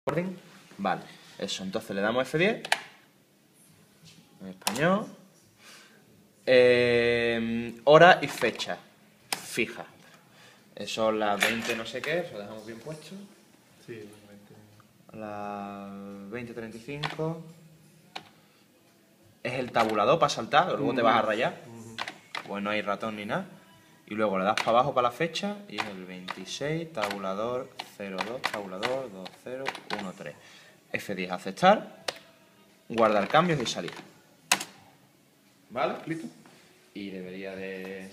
orden. Vale, eso, entonces le damos F10 en español. Hora y fecha fija. Son las 20 no sé qué, eso lo dejamos bien puesto. Sí, Las 20:35. Es el tabulador para saltar, luego te vas a rayar. Pues no hay ratón ni nada. Y luego le das para abajo para la fecha y es el 26, tabulador 02, tabulador 2013. F10, aceptar, guardar cambios y salir. ¿Vale? ¿Listo? Y debería de...